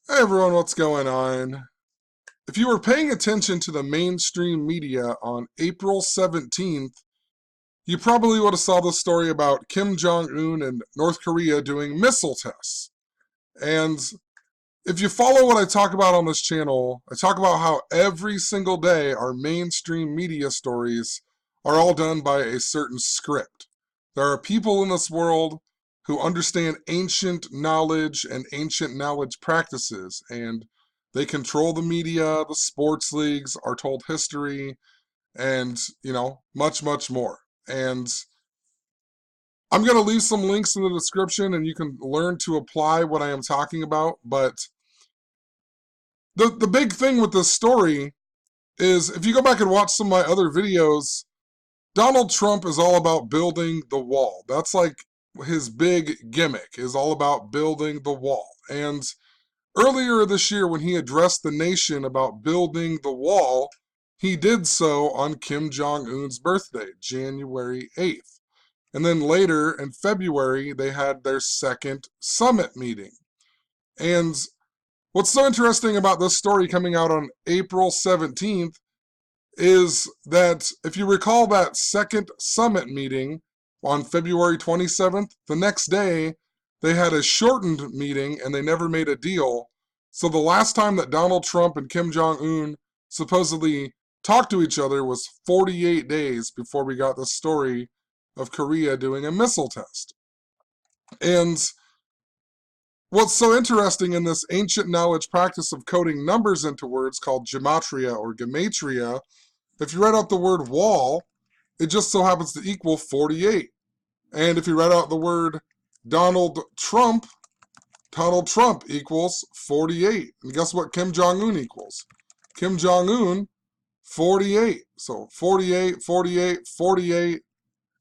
Hey everyone, what's going on? If you were paying attention to the mainstream media on April 17th, you probably would have saw the story about Kim Jong-un and North Korea doing missile tests. And if you follow what I talk about on this channel, I talk about how every single day our mainstream media stories are all done by a certain script. There are people in this world who understand ancient knowledge and ancient knowledge practices, and they control the media, the sports leagues, are told history, and, much, much more. And I'm going to leave some links in the description and you can learn to apply what I am talking about, but the big thing with this story is if you go back and watch some of my other videos, Donald Trump is all about building the wall. That's like his big gimmick, is all about building the wall. And earlier this year, when he addressed the nation about building the wall, he did so on Kim Jong-un's birthday, January 8th. And then later in February, they had their second summit meeting. And what's so interesting about this story coming out on April 17th is that if you recall that second summit meeting on February 27th, the next day they had a shortened meeting and they never made a deal. So the last time that Donald Trump and Kim Jong-un supposedly talked to each other was 48 days before we got the story of Korea doing a missile test. And what's so interesting in this ancient knowledge practice of coding numbers into words called gematria or gematria, if you write out the word wall, it just so happens to equal 48. And if you write out the word Donald Trump equals 48. And guess what Kim Jong-un equals? Kim Jong-un, 48. So 48, 48, 48.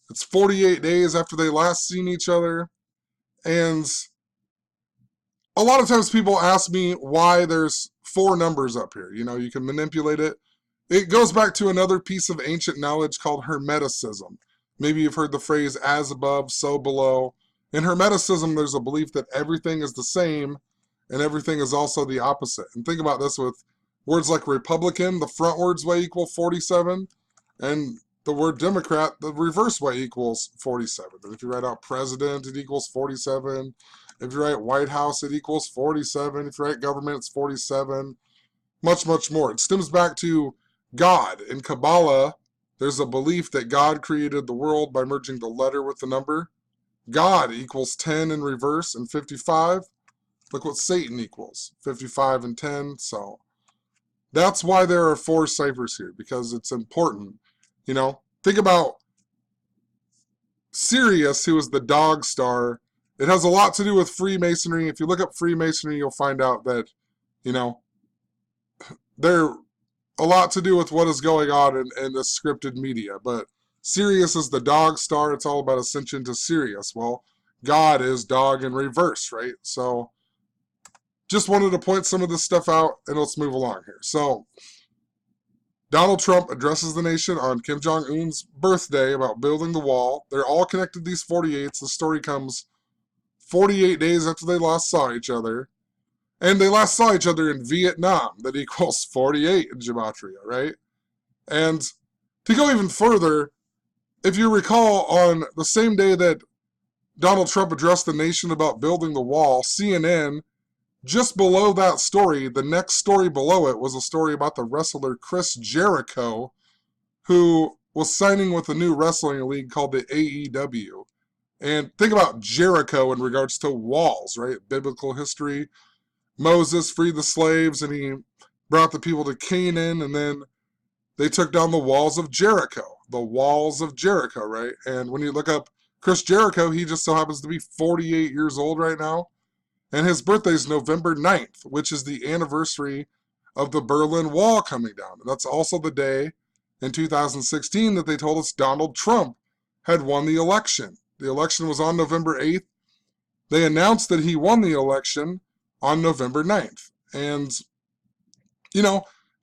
It's 48 days after they last seen each other. And a lot of times people ask me why there's four numbers up here. You can manipulate it. It goes back to another piece of ancient knowledge called Hermeticism. Maybe you've heard the phrase as above, so below. In Hermeticism, there's a belief that everything is the same and everything is also the opposite. And think about this with words like Republican, the front words way equal 47, and the word Democrat, the reverse way equals 47. And if you write out President, it equals 47. If you write White House, it equals 47. If you write government, it's 47. Much, much more. It stems back to God. In Kabbalah, there's a belief that God created the world by merging the letter with the number. God equals 10 in reverse and 55. Look what Satan equals, 55 and 10. So that's why there are four ciphers here, because it's important. Think about Sirius, who is the dog star. It has a lot to do with Freemasonry. If you look up Freemasonry, you'll find out that, they're a lot to do with what is going on in the scripted media. But Sirius is the dog star. It's all about ascension to Sirius. Well, God is dog in reverse, right? So just wanted to point some of this stuff out, and let's move along here. So Donald Trump addresses the nation on Kim Jong-un's birthday about building the wall. They're all connected, these 48s. The story comes 48 days after they last saw each other. And they last saw each other in Vietnam. That equals 48 in gematria, right? And to go even further, if you recall, on the same day that Donald Trump addressed the nation about building the wall, CNN, just below that story, the next story below it was a story about the wrestler Chris Jericho, who was signing with a new wrestling league called the AEW. And think about Jericho in regards to walls, right? Biblical history. Moses freed the slaves and he brought the people to Canaan, and then they took down the walls of Jericho. The walls of Jericho, right? And when you look up Chris Jericho, he just so happens to be 48 years old right now. And his birthday is November 9th, which is the anniversary of the Berlin Wall coming down. And that's also the day in 2016 that they told us Donald Trump had won the election. The election was on November 8th. They announced that he won the election on November 9th. And,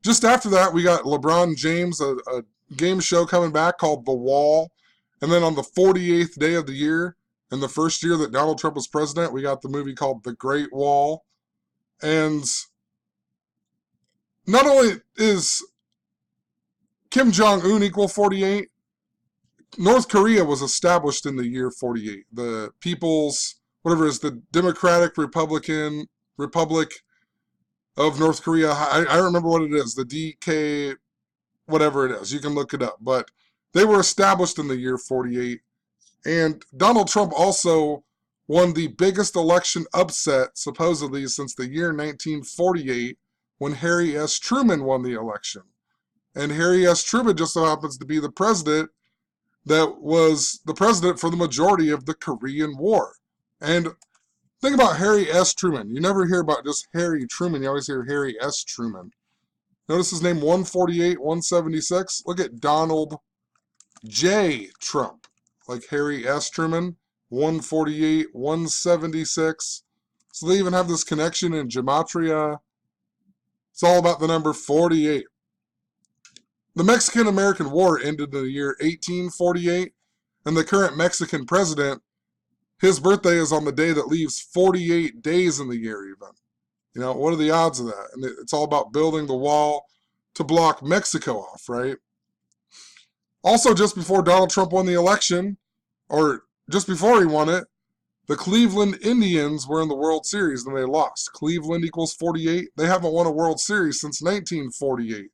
just after that, we got LeBron James, a game show coming back called The Wall. And then on the 48th day of the year, in the first year that Donald Trump was president, we got the movie called The Great Wall. And not only is Kim Jong-un equal 48, North Korea was established in the year 48. The People's, whatever it is, the Democratic Republic of North Korea. I remember what it is, the DK, whatever it is. You can look it up. But they were established in the year 48. And Donald Trump also won the biggest election upset, supposedly, since the year 1948, when Harry S. Truman won the election. And Harry S. Truman just so happens to be the president that was the president for the majority of the Korean War. And think about Harry S. Truman. You never hear about just Harry Truman. You always hear Harry S. Truman. Notice his name 148, 176. Look at Donald J. Trump. Like Harry S. Truman, 148, 176. So they even have this connection in gematria. It's all about the number 48. The Mexican-American War ended in the year 1848, and the current Mexican president, his birthday is on the day that leaves 48 days in the year even. You know, what are the odds of that? And it's all about building the wall to block Mexico off, right? Also, just before Donald Trump won the election, or just before he won it, the Cleveland Indians were in the World Series and they lost. Cleveland equals 48. They haven't won a World Series since 1948.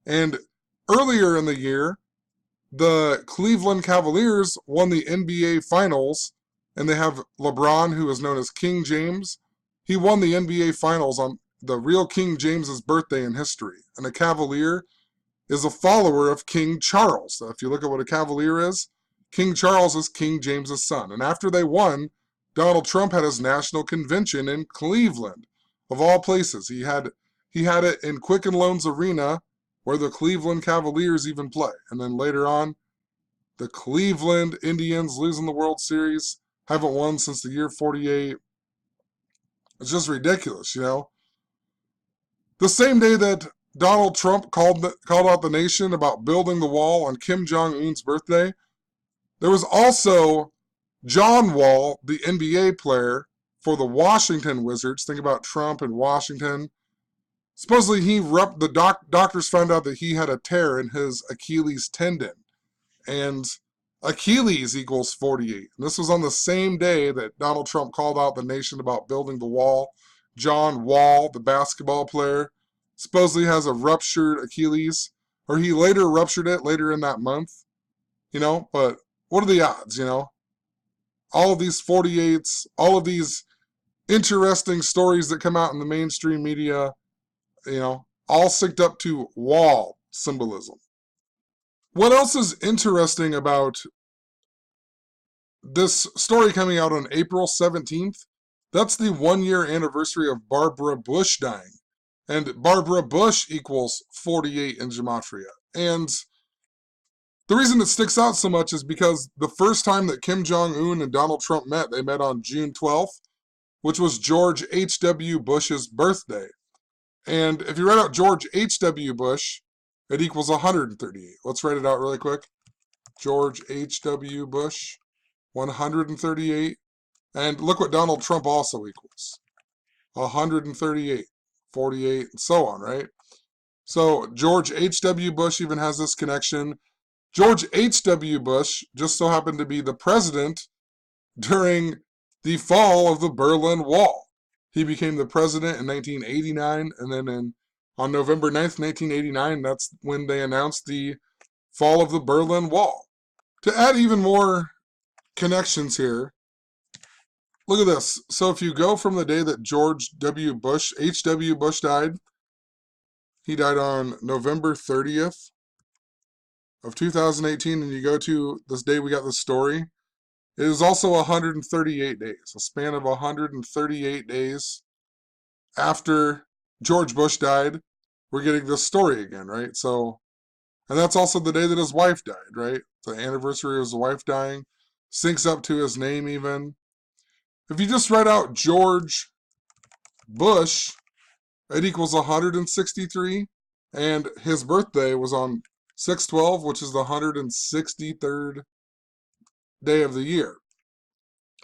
And earlier in the year, the Cleveland Cavaliers won the NBA Finals, and they have LeBron, who is known as King James. He won the NBA Finals on the real King James's birthday in history. And a Cavalier is a follower of King Charles. So if you look at what a Cavalier is, King Charles is King James's son. And after they won, Donald Trump had his national convention in Cleveland, of all places. He had it in Quicken Loans Arena, where the Cleveland Cavaliers even play. And then later on, the Cleveland Indians losing the World Series, haven't won since the year 48. It's just ridiculous, you know. The same day that Donald Trump called out the nation about building the wall on Kim Jong-un's birthday, there was also John Wall, the NBA player for the Washington Wizards. Think about Trump and Washington. Supposedly, the doctors found out that he had a tear in his Achilles tendon. And Achilles equals 48. And this was on the same day that Donald Trump called out the nation about building the wall. John Wall, the basketball player, supposedly has a ruptured Achilles. Or he later ruptured it later in that month. You know, but what are the odds, you know? All of these 48s, all of these interesting stories that come out in the mainstream media, you know, all synced up to wall symbolism. What else is interesting about this story coming out on April 17th? That's the 1-year anniversary of Barbara Bush dying. And Barbara Bush equals 48 in gematria. And the reason it sticks out so much is because the first time that Kim Jong-un and Donald Trump met, they met on June 12th, which was George H.W. Bush's birthday. And if you write out George H.W. Bush, it equals 138. Let's write it out really quick. George H.W. Bush, 138. And look what Donald Trump also equals. 138, 48, and so on, right? So George H.W. Bush even has this connection. George H.W. Bush just so happened to be the president during the fall of the Berlin Wall. He became the president in 1989, and then on November 9th, 1989, that's when they announced the fall of the Berlin Wall. To add even more connections here, look at this. So if you go from the day that George W. Bush, H.W. Bush died, he died on November 30th of 2018, and you go to this day we got this story, it is also 138 days, a span of 138 days after George Bush died, we're getting this story again, right? So, and that's also the day that his wife died, right? The anniversary of his wife dying syncs up to his name even. If you just write out George Bush, it equals 163, and his birthday was on 6/12, which is the 163rd day of the year.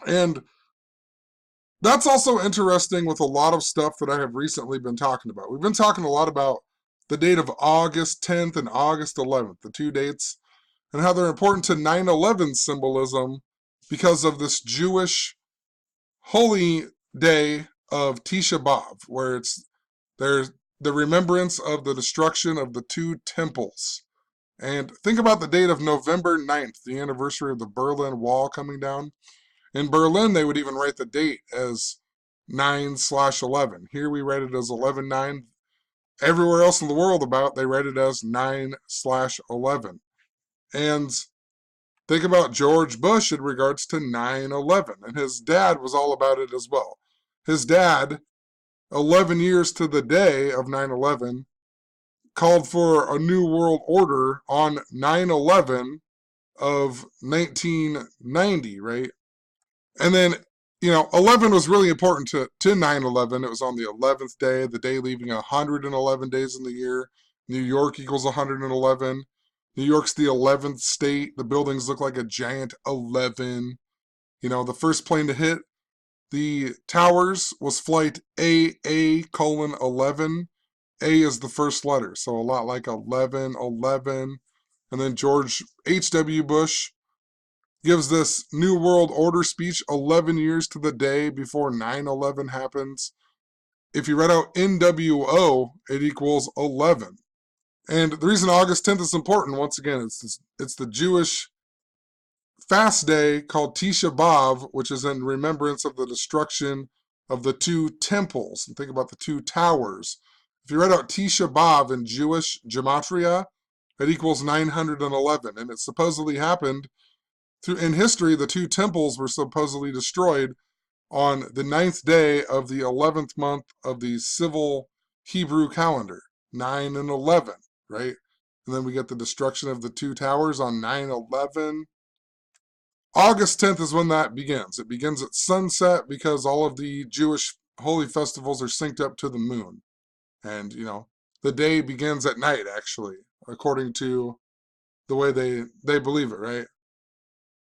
And that's also interesting with a lot of stuff that I have recently been talking about. We've been talking a lot about the date of August 10th and August 11th, the two dates, and how they're important to 9/11 symbolism because of this Jewish holy day of Tisha B'Av, where there's the remembrance of the destruction of the two temples. And think about the date of November 9th, the anniversary of the Berlin Wall coming down. In Berlin, they would even write the date as 9/11. Here we write it as 11/9. Everywhere else in the world they write it as 9/11. And think about George Bush in regards to 9/11. And his dad was all about it as well. His dad, 11 years to the day of 9/11, called for a new world order on 9/11 of 1990, right? And then, 11 was really important to 9/11. It was on the 11th day, the day leaving 111 days in the year. New York equals 111. New York's the 11th state. The buildings look like a giant 11. The first plane to hit the towers was flight AA:11. A is the first letter, so a lot like 1111. And then George H.W. Bush gives this New World Order speech 11 years to the day before 9/11 happens. If you write out NWO, it equals 11. And the reason August 10th is important, once again, it's the Jewish fast day called Tisha B'Av, which is in remembrance of the destruction of the two temples. And think about the two towers. If you write out Tisha B'Av in Jewish gematria, it equals 911. And it supposedly happened in history. The two temples were supposedly destroyed on the 9th day of the 11th month of the civil Hebrew calendar, 9 and 11, right? And then we get the destruction of the two towers on 9/11. August 10th is when that begins. It begins at sunset because all of the Jewish holy festivals are synced up to the moon. And, the day begins at night, actually, according to the way they believe it, right?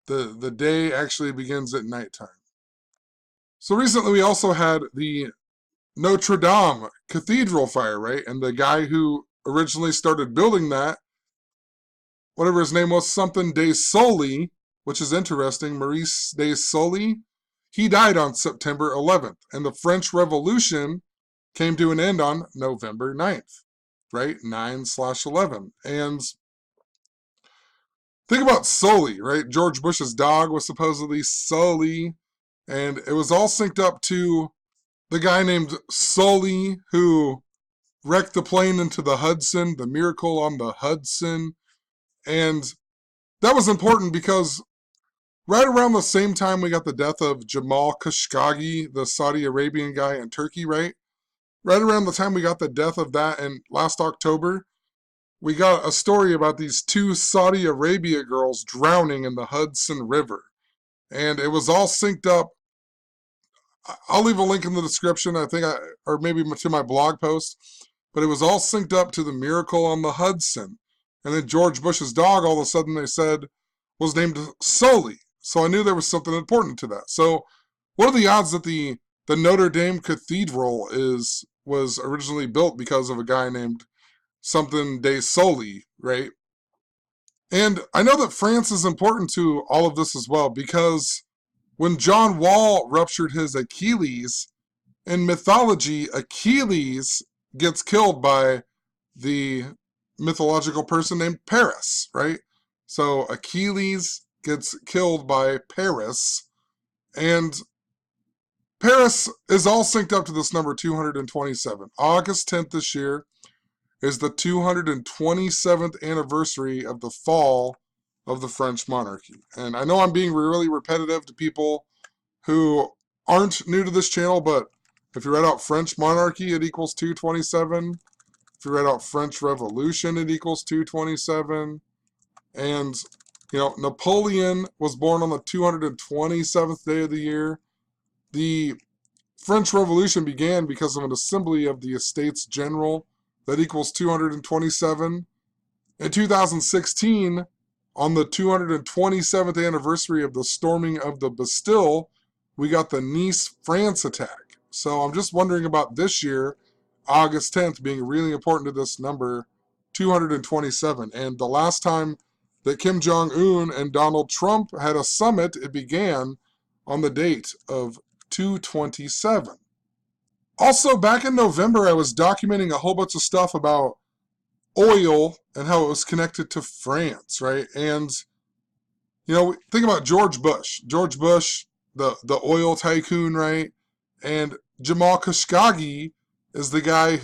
The day actually begins at nighttime. So recently we also had the Notre Dame Cathedral fire, right? And the guy who originally started building that, whatever his name was, something de Sully, which is interesting, Maurice de Sully, he died on September 11th. And the French Revolution came to an end on November 9th, right? 9/11. And think about Sully, right? George Bush's dog was supposedly Sully. And it was all synced up to the guy named Sully who wrecked the plane into the Hudson, the miracle on the Hudson. And that was important because right around the same time we got the death of Jamal Khashoggi, the Saudi Arabian guy in Turkey, right? Right around the time we got the death of that in last October, we got a story about these two Saudi Arabia girls drowning in the Hudson River. And it was all synced up. I'll leave a link in the description, or maybe to my blog post. But it was all synced up to the miracle on the Hudson. And then George Bush's dog, all of a sudden they said, was named Sully. So I knew there was something important to that. So what are the odds that the Notre Dame Cathedral was originally built because of a guy named something de Sully, right? And I know that France is important to all of this as well because when John Wall ruptured his Achilles, in mythology, Achilles gets killed by the mythological person named Paris, right? So Achilles gets killed by Paris, and Paris is all synced up to this number 227. August 10th this year is the 227th anniversary of the fall of the French monarchy. And I know I'm being really repetitive to people who aren't new to this channel, but if you write out French monarchy, it equals 227. If you write out French Revolution, it equals 227. And, Napoleon was born on the 227th day of the year. The French Revolution began because of an assembly of the Estates General that equals 227. In 2016, on the 227th anniversary of the storming of the Bastille, we got the Nice, France attack. So I'm just wondering about this year, August 10th being really important to this number, 227. And the last time that Kim Jong-un and Donald Trump had a summit, it began on the date of 227. Also, back in November, I was documenting a whole bunch of stuff about oil and how it was connected to France, right? And, think about George Bush. George Bush, the oil tycoon, right? And Jamal Khashoggi is the guy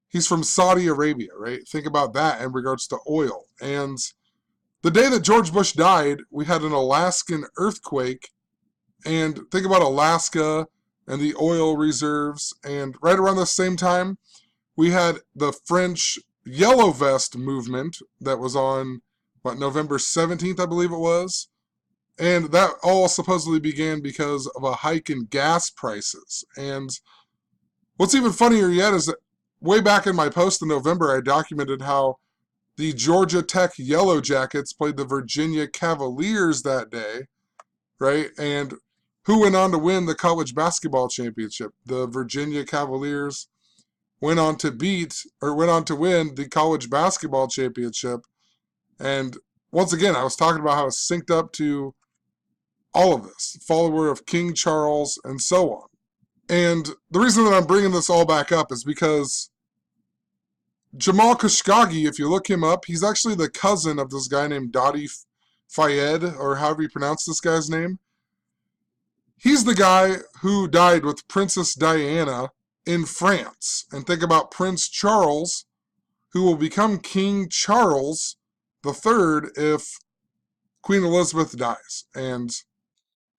he's from Saudi Arabia, right? Think about that in regards to oil. And the day that George Bush died, we had an Alaskan earthquake. And think about Alaska and the oil reserves. And right around the same time, we had the French Yellow Vest movement that was on, November 17th, I believe it was. And that all supposedly began because of a hike in gas prices. And what's even funnier yet is that way back in my post in November, I documented how the Georgia Tech Yellow Jackets played the Virginia Cavaliers that day, right? And who went on to win the college basketball championship? The Virginia Cavaliers went on to win the college basketball championship. And once again, I was talking about how it's synced up to all of this, follower of King Charles and so on. And the reason that I'm bringing this all back up is because Jamal Khashoggi, if you look him up, he's actually the cousin of this guy named Dadi Fayed, or however you pronounce this guy's name. He's the guy who died with Princess Diana in France. And think about Prince Charles, who will become King Charles III if Queen Elizabeth dies. And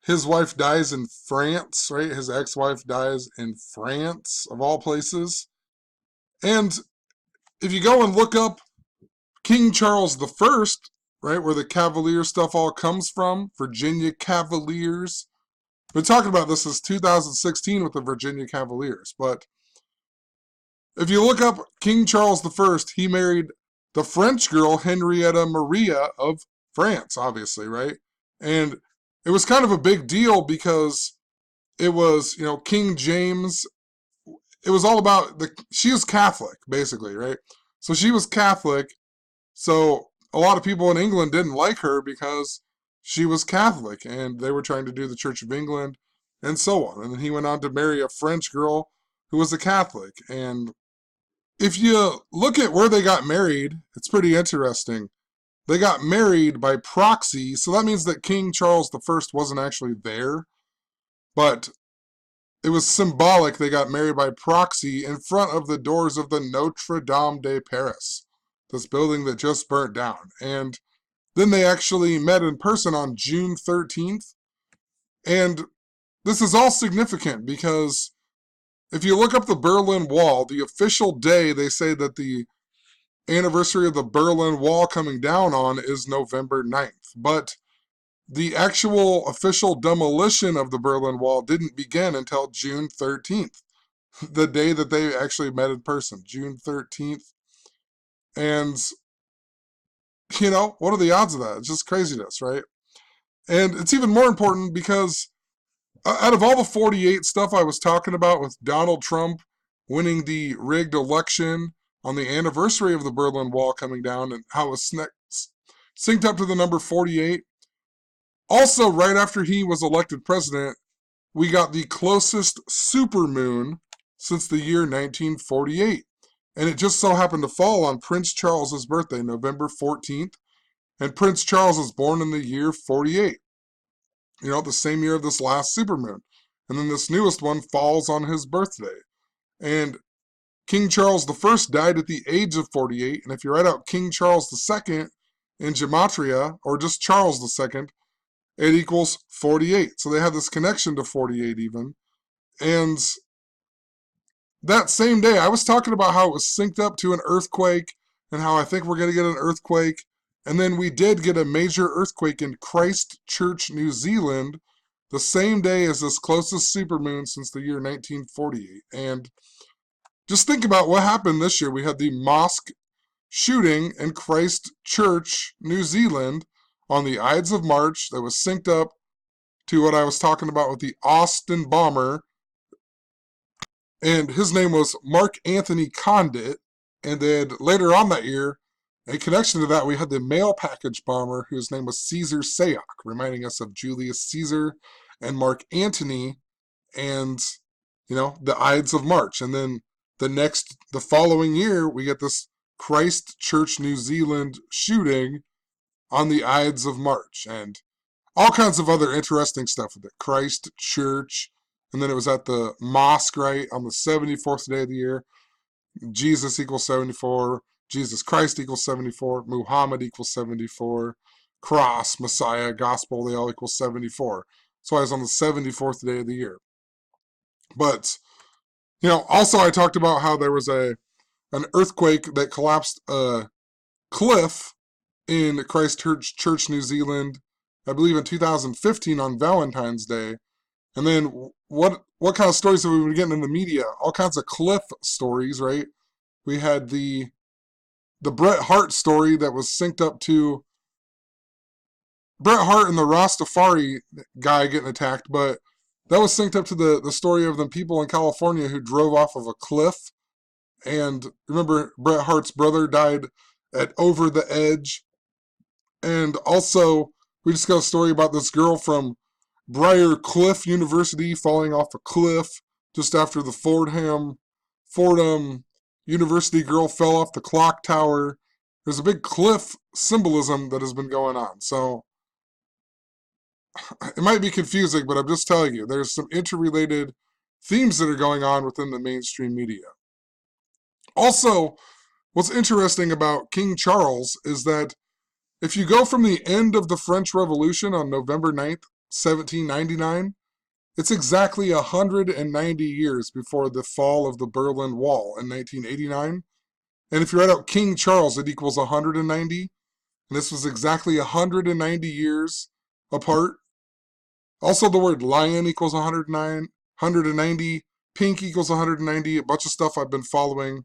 his wife dies in France, right? His ex-wife dies in France, of all places. And if you go and look up King Charles I, right, where the Cavalier stuff all comes from, Virginia Cavaliers. Been talking about this since 2016 with the Virginia Cavaliers. But if you look up King Charles I, he married the French girl Henrietta Maria of France, obviously, right? And it was kind of a big deal because it was, King James. It was all about she was Catholic, basically, right? So she was Catholic. So a lot of people in England didn't like her because she was Catholic and they were trying to do the Church of England and so on. And then he went on to marry a French girl who was a Catholic. And if you look at where they got married, it's pretty interesting. They got married by proxy, so that means that King Charles I wasn't actually there, but it was symbolic they got married by proxy in front of the doors of the Notre Dame de Paris, this building that just burnt down. And then they actually met in person on June 13th. And this is all significant because if you look up the Berlin Wall, the official day they say that the anniversary of the Berlin Wall coming down on is November 9th. But the actual official demolition of the Berlin Wall didn't begin until June 13th, the day that they actually met in person, June 13th. And, what are the odds of that? It's just craziness, right? And it's even more important because out of all the 48 stuff I was talking about with Donald Trump winning the rigged election on the anniversary of the Berlin Wall coming down and how it was synced up to the number 48, also, right after he was elected president, we got the closest supermoon since the year 1948. And it just so happened to fall on Prince Charles's birthday, November 14th. And Prince Charles was born in the year 48. The same year of this last supermoon. And then this newest one falls on his birthday. And King Charles I died at the age of 48. And if you write out King Charles II in gematria, or just Charles II, it equals 48. So they have this connection to 48 even. And that same day, I was talking about how it was synced up to an earthquake and how I think we're going to get an earthquake. And then we did get a major earthquake in Christchurch, New Zealand, the same day as this closest supermoon since the year 1948. And just think about what happened this year. We had the mosque shooting in Christchurch, New Zealand, on the Ides of March that was synced up to what I was talking about with the Austin bomber, and his name was Mark Anthony Condit. And then later on that year, in connection to that, we had the mail package bomber whose name was Caesar Sayoc, reminding us of Julius Caesar and Mark Antony and, the Ides of March. And then the following year, we get this Christchurch, New Zealand shooting on the Ides of March. And all kinds of other interesting stuff with it. Christchurch, and then it was at the mosque, right, on the 74th day of the year. Jesus equals 74, Jesus Christ equals 74, Muhammad equals 74, cross, Messiah, gospel, they all equal 74. So I was on the 74th day of the year. But, also I talked about how there was an earthquake that collapsed a cliff in Christchurch, New Zealand, I believe in 2015 on Valentine's Day. And then what kind of stories have we been getting in the media? All kinds of cliff stories, right? We had the Bret Hart story that was synced up to Bret Hart and the Rastafari guy getting attacked, but that was synced up to the story of the people in California who drove off of a cliff. And remember, Bret Hart's brother died at Over the Edge. And also, we just got a story about this girl from Briar Cliff University falling off a cliff just after the Fordham University girl fell off the clock tower. There's a big cliff symbolism that has been going on. So it might be confusing, but I'm just telling you, there's some interrelated themes that are going on within the mainstream media. Also, what's interesting about King Charles is that if you go from the end of the French Revolution on November 9th, 1799, it's exactly 190 years before the fall of the Berlin Wall in 1989. And if you write out King Charles, it equals 190. And this was exactly 190 years apart. Also, the word lion equals 190. Pink equals 190. A bunch of stuff I've been following.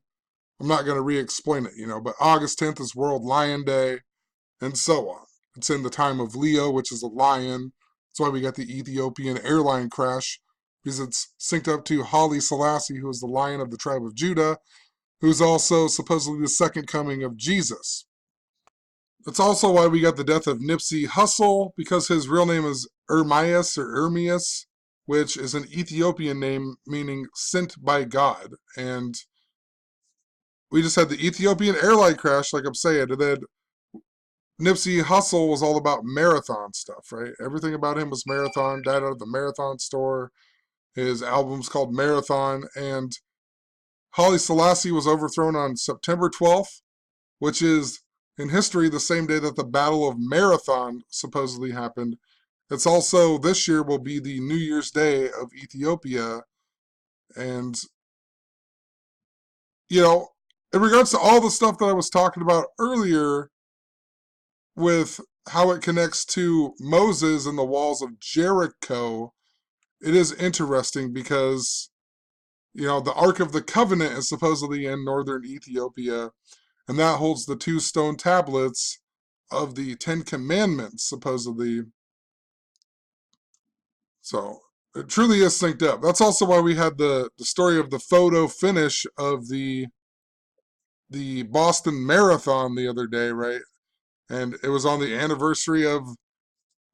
I'm not going to re-explain it, but August 10th is World Lion Day, and so on. It's in the time of Leo, which is a lion. That's why we got the Ethiopian airline crash, because it's synced up to Haile Selassie, who is the lion of the tribe of Judah, who's also supposedly the second coming of Jesus. That's also why we got the death of Nipsey Hussle, because his real name is Ermias, which is an Ethiopian name meaning sent by God. And we just had the Ethiopian airline crash, like I'm saying, and then Nipsey Hussle was all about marathon stuff, right? Everything about him was marathon, died out of the Marathon store. His album's called Marathon, and Haile Selassie was overthrown on September 12th, which is in history the same day that the Battle of Marathon supposedly happened. It's also, this year will be the New Year's Day of Ethiopia. And, in regards to all the stuff that I was talking about earlier with how it connects to Moses and the walls of Jericho, it is interesting because, the Ark of the Covenant is supposedly in northern Ethiopia, and that holds the 2 stone tablets of the 10 Commandments, supposedly. So it truly is synced up. That's also why we had the story of the photo finish of the Boston Marathon the other day, right? And it was on the anniversary of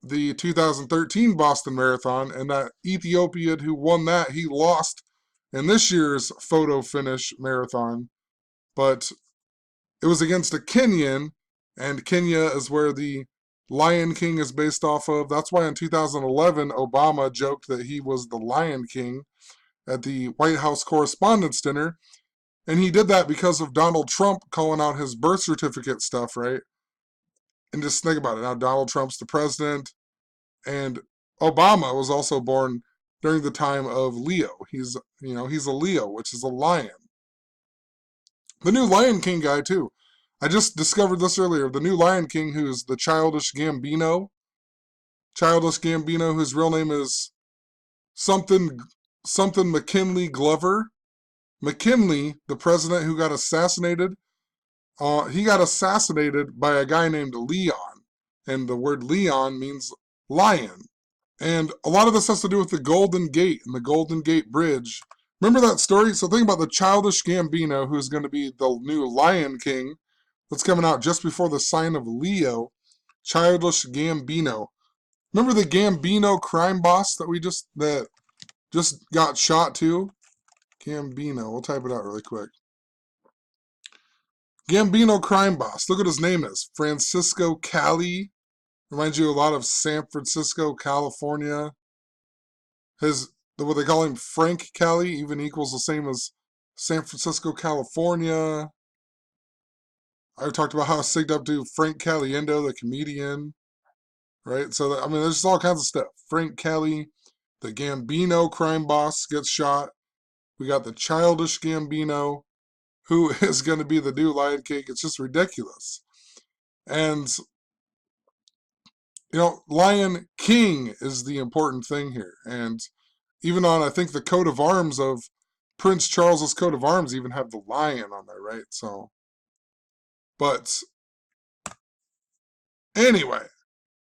the 2013 Boston Marathon, and that Ethiopian who won that, he lost in this year's photo finish marathon. But it was against a Kenyan, and Kenya is where the Lion King is based off of. That's why in 2011, Obama joked that he was the Lion King at the White House Correspondents' Dinner. And he did that because of Donald Trump calling out his birth certificate stuff, right? And just think about it. Now Donald Trump's the president, and Obama was also born during the time of Leo. He's a Leo, which is a lion. The new Lion King guy, too. I just discovered this earlier. The new Lion King, who's the Childish Gambino, whose real name is something McKinley Glover. McKinley, the president who got assassinated, he got assassinated by a guy named Leon. And the word Leon means lion. And a lot of this has to do with the Golden Gate and the Golden Gate Bridge. Remember that story? So think about the childish Gambino, who's going to be the new Lion King that's coming out just before the sign of Leo. Childish Gambino. Remember the Gambino crime boss that just got shot too? Gambino. We'll type it out really quick. Gambino crime boss. Look what his name is. Francisco Cali. Reminds you a lot of San Francisco, California. What they call him, Frank Cali, even equals the same as San Francisco, California. I talked about how I synced up to Frank Caliendo, the comedian, right? So, I mean, there's just all kinds of stuff. Frank Cali, the Gambino crime boss, gets shot. We got the childish Gambino, who is going to be the new Lion King. It's just ridiculous. And, Lion King is the important thing here. And even on, I think, the coat of arms of Prince Charles's coat of arms even have the lion on there, right? So, but anyway,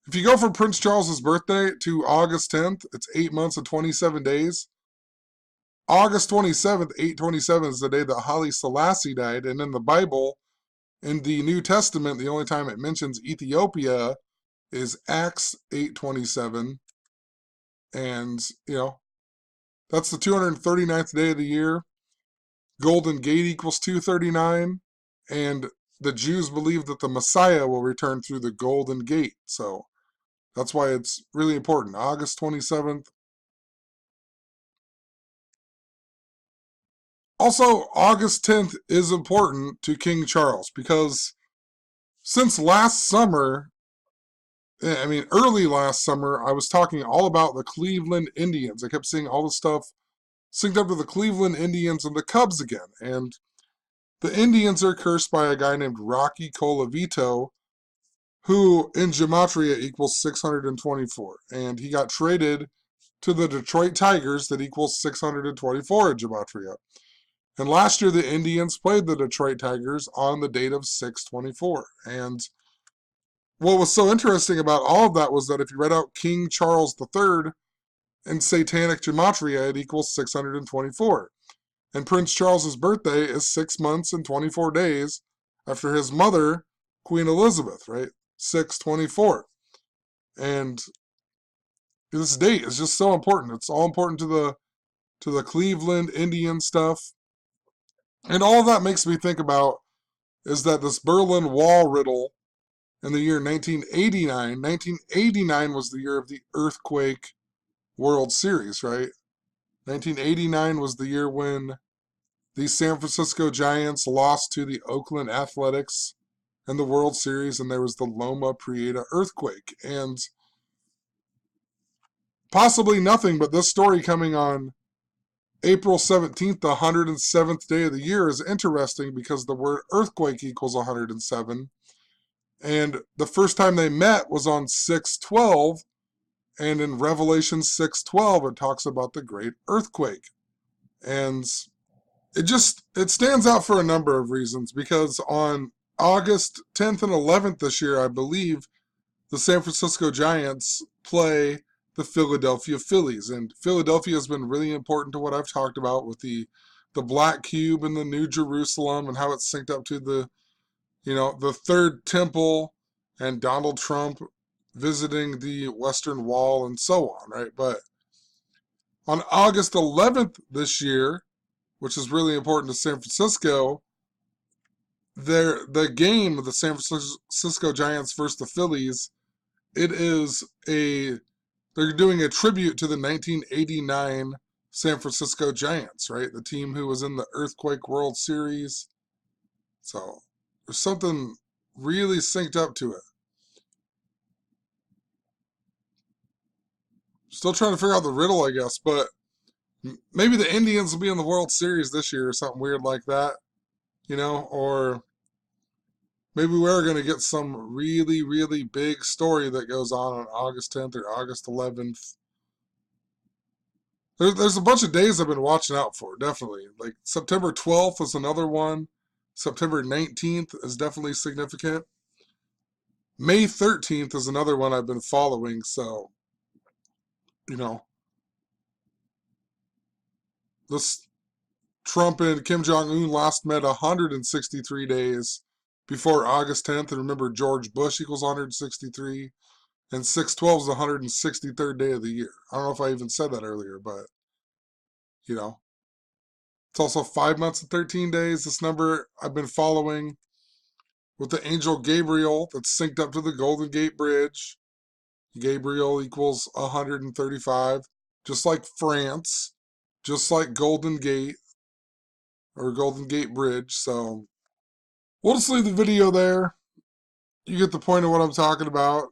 if you go from Prince Charles's birthday to August 10th, it's 8 months and 27 days. August 27th, 827 is the day that Haile Selassie died. And in the Bible, in the New Testament, the only time it mentions Ethiopia is Acts 8:27. And, that's the 239th day of the year. Golden Gate equals 239. And the Jews believe that the Messiah will return through the Golden Gate. So that's why it's really important. August 27th. Also, August 10th is important to King Charles because since last summer, early last summer, I was talking all about the Cleveland Indians. I kept seeing all the stuff synced up to the Cleveland Indians and the Cubs again. And the Indians are cursed by a guy named Rocky Colavito, who in gematria equals 624. And he got traded to the Detroit Tigers that equals 624 in gematria. And last year, the Indians played the Detroit Tigers on the date of 6/24. And what was so interesting about all of that was that if you read out King Charles III in Satanic Gematria, it equals 624. And Prince Charles's birthday is 6 months and 24 days after his mother, Queen Elizabeth, right? 6/24. And this date is just so important. It's all important to the Cleveland Indian stuff. And all of that makes me think about is that this Berlin Wall riddle in the year 1989 was the year of the Earthquake World Series, right? 1989 was the year when the San Francisco Giants lost to the Oakland Athletics in the World Series, and there was the Loma Prieta earthquake. And possibly nothing but this story coming on April 17th, the 107th day of the year, is interesting because the word earthquake equals 107. And the first time they met was on 6/12. And in Revelation 6:12, it talks about the great earthquake. And it stands out for a number of reasons because on August 10th and 11th this year, I believe, the San Francisco Giants play the Philadelphia Phillies. And Philadelphia has been really important to what I've talked about with the Black Cube and the New Jerusalem and how it's synced up to the Third Temple and Donald Trump visiting the Western Wall and so on, right? But on August 11th this year, which is really important to San Francisco, the game of the San Francisco Giants versus the Phillies, they're doing a tribute to the 1989 San Francisco Giants, right? The team who was in the Earthquake World Series. So there's something really synced up to it. Still trying to figure out the riddle, I guess, but maybe the Indians will be in the World Series this year or something weird like that, or maybe we're going to get some really, really big story that goes on August 10th or August 11th. There's a bunch of days I've been watching out for, definitely. Like September 12th is another one. September 19th is definitely significant. May 13th is another one I've been following, so You know, this Trump and Kim Jong-un last met 163 days before August 10th. And remember, George Bush equals 163. And 6/12 is the 163rd day of the year. I don't know if I even said that earlier, but, you know. It's also 5 months and 13 days. This number I've been following with the angel Gabriel that's synced up to the Golden Gate Bridge. Gabriel equals 135, just like France, just like Golden Gate or Golden Gate Bridge. So we'll just leave the video there. You get the point of what I'm talking about.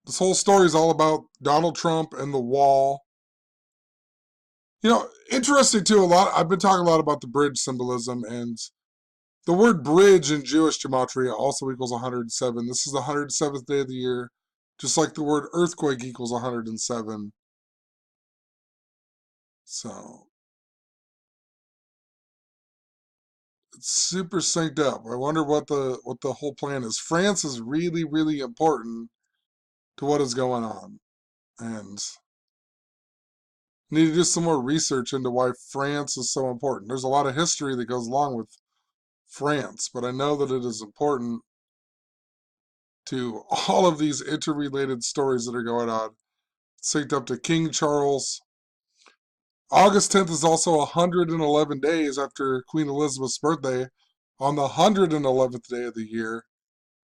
This whole story is all about Donald Trump and the wall. You know, interesting too, I've been talking a lot about the bridge symbolism, and the word bridge in Jewish gematria also equals 107. This is the 107th day of the year, just like the word earthquake equals 107. So it's super synced up. I wonder what the whole plan is. France is really, really important to what is going on, and need to do some more research into why France is so important. There's a lot of history that goes along with France, but I know that it is important to all of these interrelated stories that are going on. Synced up to King Charles. August 10th is also 111 days after Queen Elizabeth's birthday, on the 111th day of the year.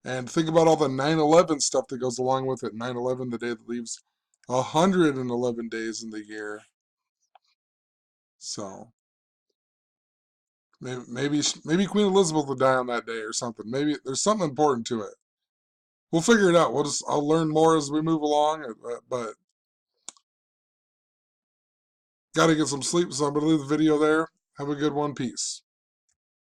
And think about all the 9/11 stuff that goes along with it. 9/11, the day that leaves 111 days in the year. So maybe Queen Elizabeth will die on that day or something. Maybe there's something important to it. We'll figure it out. I'll learn more as we move along. But got to get some sleep, so I'm gonna leave the video there. Have a good one. Peace.